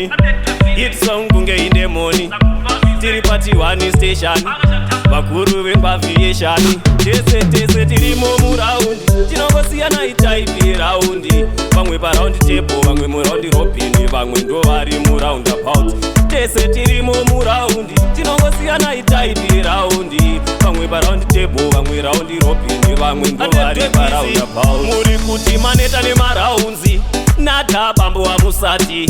money. Hit song kunge in the money. Tiri party one station. Bakuru vembaviation. Tese tirimo muraundi. Tinongosiyana itaipi raundi. Vamwe paraundi table, vamwe muraundi robin, vamwe ndo vari muraundi about. Tese tirimo muraundi. Tinongosiyana itaipi raundi. Vamwe paraundi table, vamwe raundi robin, vamwe ndo vari paraundi about. Muri kuti maneta nemaraunzi. Nata bambo wa musati.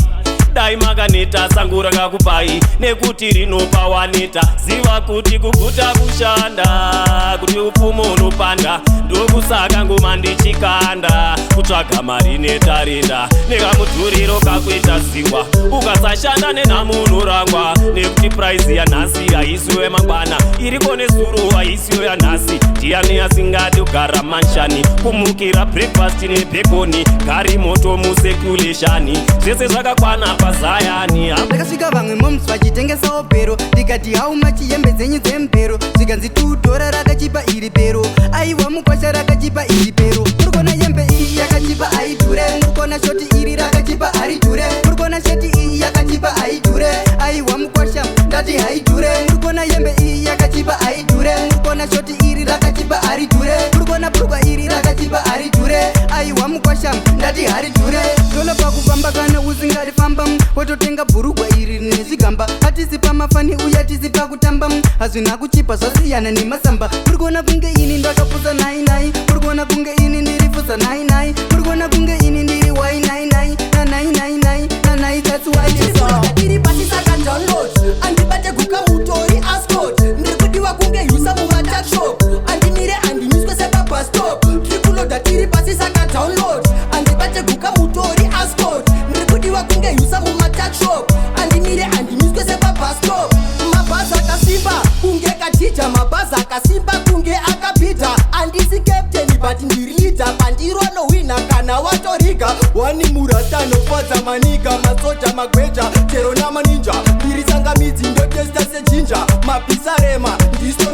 Dai maganeta sangu rakakupai nekuti rinopa waneta. Ziva kuti kuguta kushanda, kuti upfumo unopanda. Ndokusaka ngoma ndichikanda, kutsvaga mari netarinda. Nekamudhuriro kakuita zingwa, ukasashanda nenhamo unorangwa. Nekuti prize yanhasi haisiwe mangwana, iriko nezuro haisiwe yanhasi. Ndiani asingadi kugara manshani, kumukira breakfast nebhekoni, gari moto musekuleshani. Zvese zvakakwana pazayani. Ndakasvika vamwe moms vachitengesawo pero, ndikati hauma chiyembe dzenyu dzempero. Zvikanzi $2 rakachipa iri pero, aiwa mukwasha rakachipa iri pero. Murikona yembe iyi yakachipa aidhure, murikona shoti iri rakachipa aridhure, murikona sheti iyi yakachipa aidhure, aiwa mukwasha ndati haidhure. Murikona yembe iyi yakachipa aidhure, murikona shoti iri rakachipa aridhure, murikona purukwa iri rakachipa aridhure, aiwa mukwasha ndati haridhure. Dole pakufamba kana usingarifamba, wototenga bhurugwa iri nezvigamba. Hatisi pamafani uye hatisi pakutamba, hazvina kuchipa zvasiyana nemasamba. Murikuona kunge ini ndakafusa nainai, murikuona kunge ini ndirifusa nainai, murikuona kunge ini ndiri wainainai nanainainai nanai. That's why it's all iri pasi saka download, andibate guka mutori ascot. Ndirikudiwa kunge usa mumatachshop, andimire andimiswe sepa bus stop. Trikuloda tiri pasi saka download, andibate guka mutori ascot. Ndirikudiwa kunge usa mumatachshop, andimire andimiswe sepa bus stop. Mabhazi akasimba kunge katija, mabhazi akasimba kunge akapita. Andisi captain but ndiri leader, pandiro nowina kana watoriga. Wani murata nofadza manika, masoja magweja chero namaninja. Ndiri sangamidzi ndotesta sejinja, mabhisa rema ndiso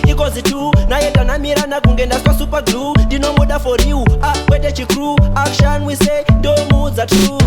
equals 2 naenda namirana kunge ndaswa super glue. Ndinomoda for you kwete chicrew, action we say ndo moods are true.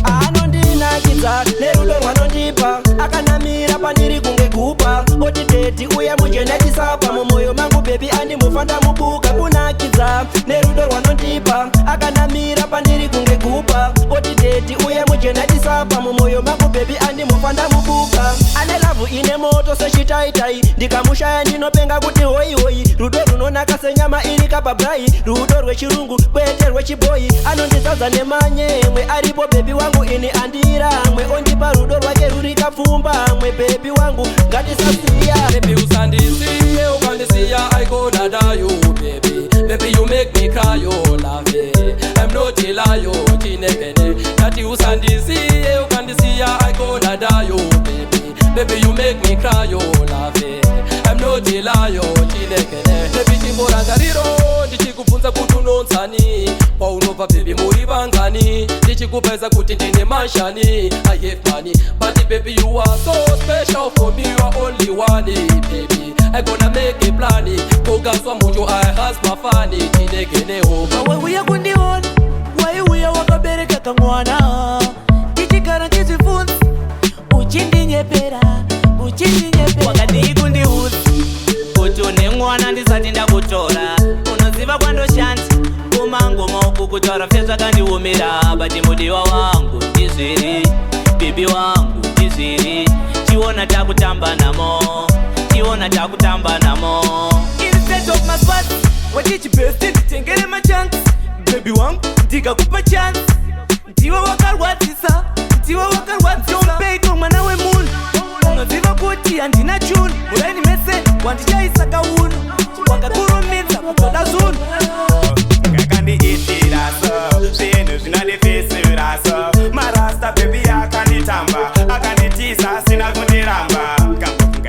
Anondinakidza nerudo rwanondipa, akanamira pandiri kunge kupa. Otiteti uye mujenetisapa, mumwoyo mangu baby andimufanda mubuka. Kunakidza nerudo rwanondipa, akanamira pandiri kunge kupa. Otiteti uye mujenetisapa, mumwoyo mangu baby andimufanda mubuka. Ane lavu ine moto sechitaitai, ndikamushaya ndinopenga kuti hoi hoi. Rudo runonaka senyama iri kababrai, rudo rwechirungu kwete rwechiboi. Anondizadza nemanyemwe, aripo bebi wangu ini andiramwe. Ondipa rudo rwake ruri kapfumba mwe, bebi wangu ngatisasiya. Baby usandisiye, ukandisiya I go dada you baby. Baby you make me cry you love it. I'm not a liar, chinekene. Tati usandisiye, ukandisiya I go dada you baby. Baby you make me cry you love it. I'm not a liar, chinekene. Baby chimborangariro, ndichikubvunza kuti unonzani, paunobva baby muri vangani. Ndichikupedza kuti ndine manshani, I have money, but baby you are so special for me, you are only one baby. I gonna make a plan, kukaswa mucho I has my funny, chinekeneho. Wawe uya kundiona, wae uya wakabereka kamwana. Tichigara tichifunza, uchindinyepera, uchindinyepera. Wakati kundiudza kuti une mwana ndisati ndakutora. Unoziva kwandoshandza kumangoma uku kutaura fezva kandiomera. Bati mudiwa wangu ndizviri, bibi wangu ndizviri. Chiona takutamba namo, chiona takutamba namo. Instead of my spot, watichibesti nditengere machance. Baby wangu ndikakupa chance, ndiwe wakarwadzisa, ndiwe wakarwadzisa. Dombeiko mwana wemunhu, unoziva kuti handina chunu. Muraini mese wandichaisa kauno, wakakurumidza kutoda zunhu. Akandiitira so, zvinhu zvinondifisira so. Marasta baby akanditamba, akanditiza sina kundiramba.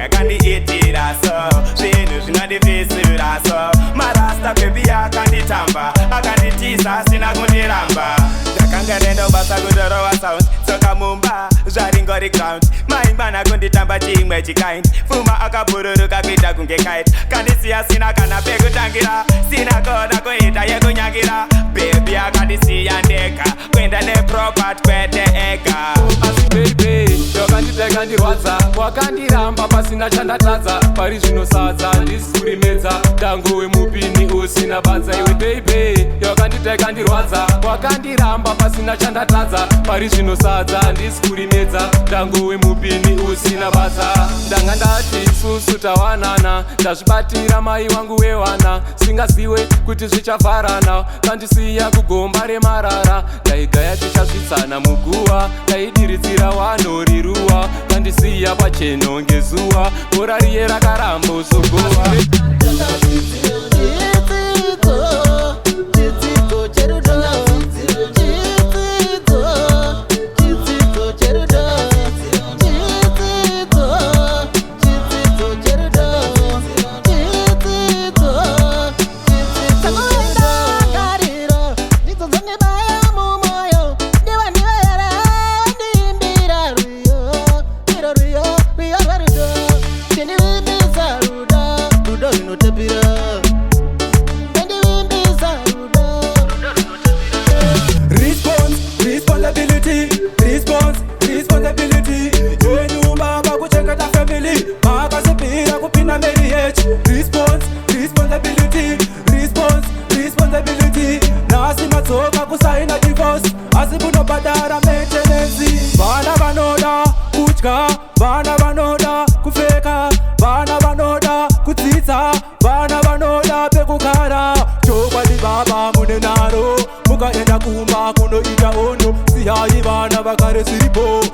Akandiitira so, zvinhu zvinondifisira so. Marasta baby akanditamba, akanditiza sina kundiramba. Ndakanga nenda ubasa kudorova sound, soka mumba zvaringori ground. Maimba kana kunditamba chimwe chikaindi pfuma akabururuka kuita kunge kaiti kandisiya sina kana pekutangira sina kona kuita yekunyangira bebi akandisiya ndega kuenda nepropat kwete ega asi baby wakanditeka ndirwadza wakandiramba pasina chandatadza pari zvinosadza ndisikurimedza tangu wemupini usina badza iwe baby wakanditeka ndirwadza wakandiramba pasina chandatadza pari zvinosadza ndisikurimedza tangu wemupini usina badza ndanga ndati susu tawanana ndazvibatira mai wangu wewana singaziwe kuti zvichavharana kandisiya kugomba remarara ndaigaya tichazvitsana muguva ndaidiridzira wanoriruwa kandisiya pacheno ngezuva bora riye rakaramba usogowa vana vanoda kufeka vana vanoda kudzidza vana vanoda pekugara chokwadi baba mune naro mukaenda kumba kunoita ono siyai vana vakare ziripo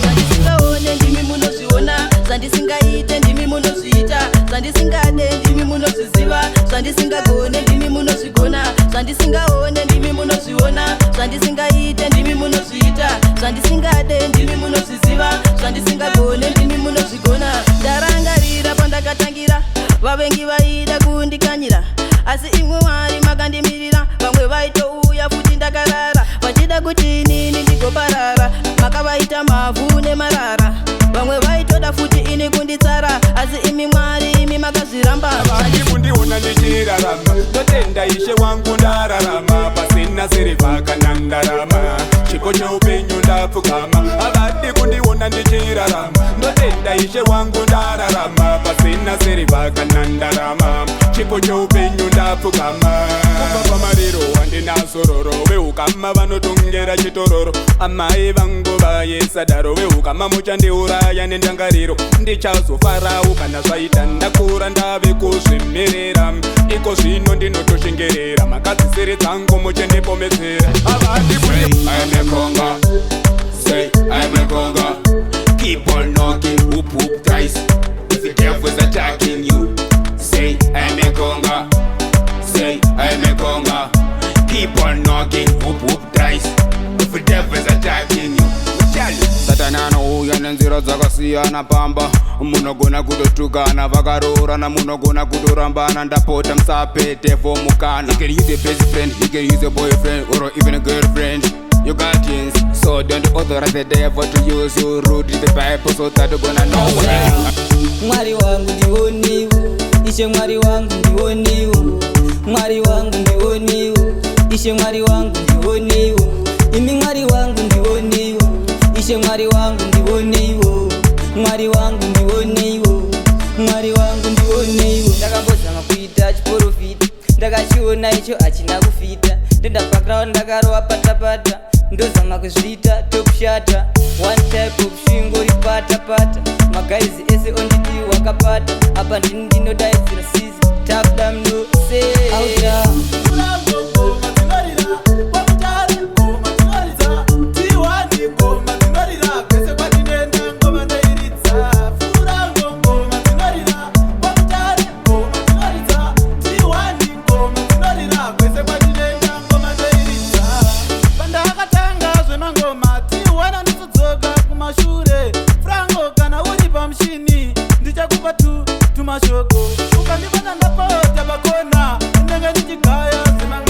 zvandisingaone ndimi munozviona zvandisingaite ndimi munozviita zvandisingade ndimi munozviziva zvandisingagone ndimi munozvigona zvandisingaone ndimi munozviona zvandisingaite ndimi munozviita zvandisingade ndimi munozviziva zvandisingagone ndimi munozvigona ndarangarira pandakatangira vavengi vaida kundikanyira asi imwe Mwari makandimirira vamwe vaitouya futi ndakarara vachida kuti inini ndigoparara makavaita mavhu nemarara vamwe vaitoda futi ini kunditsara asi imi Mwari imi makazviramba havadi kundiona ndichirarama ndotenda ishe wangu ndararama pasina sirivha kana ndarama chipo cheupenyu ndapfugama havadi kundiona ndichirarama ndotenda ishe wangu ndararama pasina sirivha kana ndarama chipo cheupenyu ndapfugama kubva pamariro wandinazororo veukama vanotongera chitororo amai vangu vayesadaro veukama muchandiuraya nendangariro ndichazofarau kana zvaita ndakura ndave kuzvimirira iko zvino ndinotoshingerera makadzisiri dzangu muchendipomedzera havadi keep on knocking, whoop whoop thrice. If the devil is attacking you, say I'm a conga. Say I'm a conga. Keep on knocking, whoop whoop thrice. If the devil is attacking you, Satana anouya nenzira dzakasiyana pamba munogona kutotukana vakarorana munogona kutorambana ndapota musapete fomukana. You can use a best friend, you can use a boyfriend or even a girlfriend. You got things, so don't authorize the devil to use you. Read the Bible so that you're gonna know it. Mwari wangu ndioniwo, ishe Mwari wangu ndioniwo. Mwari wangu ndioniwo, ishe Mwari wangu ndioniwo. Imi Mwari wangu ndioniwo, ishe Mwari wangu ndioniwo. Mwari wangu ndioniwo, Mwari wangu ndioniwo. Ndakambozama kuita chiporofita, ndakachiona icho hachina kufita. Ndenda background ndakarowa patapata, ndozama kuzviita tokushata. One type of shingo ripata pata, magaizi ese onditi wakapata. Apa ndini ndinodaidzira sizi, tap dam no say mashoko ukandibana ndapota bakona ndenge ndichigaya zima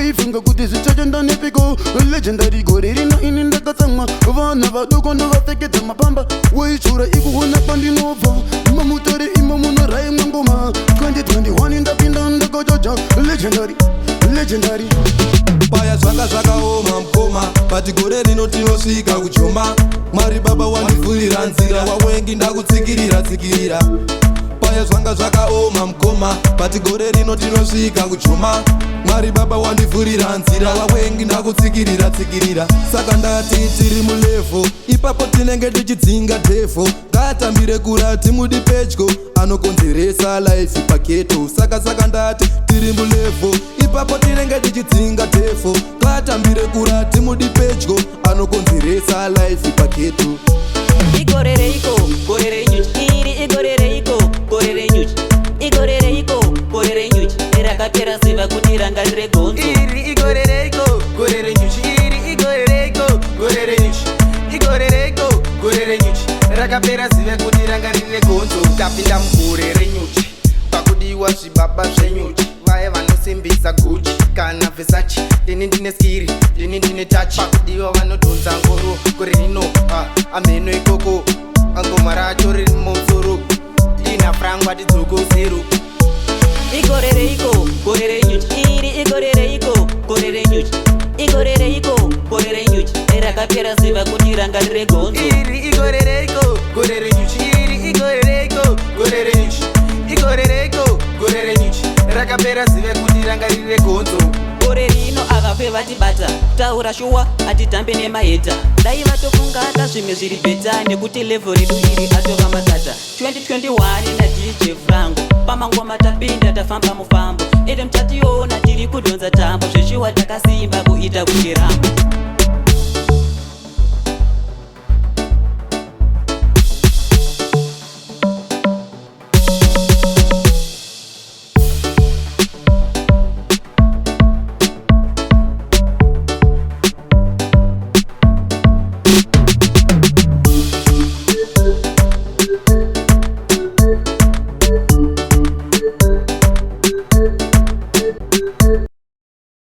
waifunga kuti zvichachenda nepiko legendary gore rino ini ndakatsamwa vana vadoko ndovapfekedza mapamba waichura ikuona pandinobva mamutore imo munorai mwangoma 2021 ndapinda ndakajoja legendary paya zvanga zvakaoma mukoma pati gore rino tinosvika kujoma mwari baba wandivhurira nzira wawengi ndakutsikirira paya zvanga zvakaoma mukoma pati gore rino tinosvika kujoma mwari baba wandivhurira nzira wawengi ndakutsikirira saka ndati tiri mulevho ipapo tinenge tichidzinga dhevho ngatambire kurati mudi pedyo anokonzeresa life paketo saka ndati tiri mulevho ipapo tinenge tichidzinga dhevho ngatambire kurati mudi pedyo anokonzeresa life paketo igorereiko gore renyuchi iri igorereiko gore renyuchi igorereiko gore renyuchi rakapera ziva kuti rangarire gonzo iri igorereiko gore renyuchi iri igorereiko gore renyuchi igorereiko gore renyuchi rakapera ziva kuti rangarire gonzo tapinda mugore renyuchi pakudiwa zvibaba zvenyuchi vaya vanosimbisa guchi kana vesachi ndini ndine skiri ndini ndine tachi pakudiwa vanodhonza ngoro gore rino ameno ikoko angoma racho riri mumusoro dina frangwa tidzoko zero igorereiko gore renyuchi iri igorereiko gore renyuchi igorereiko gore renyuchi rakapera ziva kuti rangarire gonzo iri igorereiko gore renyuchi iri igorereiko gore renyuchi igorereiko gore renyuchi rakapera ziva kuti rangarire gonzo gore rino akape vatibata taura shuwa atitambe nemaheta dai vatofungata zvimwe zviri bheta nekuti levho redu iri atova matata 2021 nadj frango pamangoma tapinda tafamba mufambo ede mutationa tiri kudhonza tambo zveshuwa takasimba kuita kuti rambo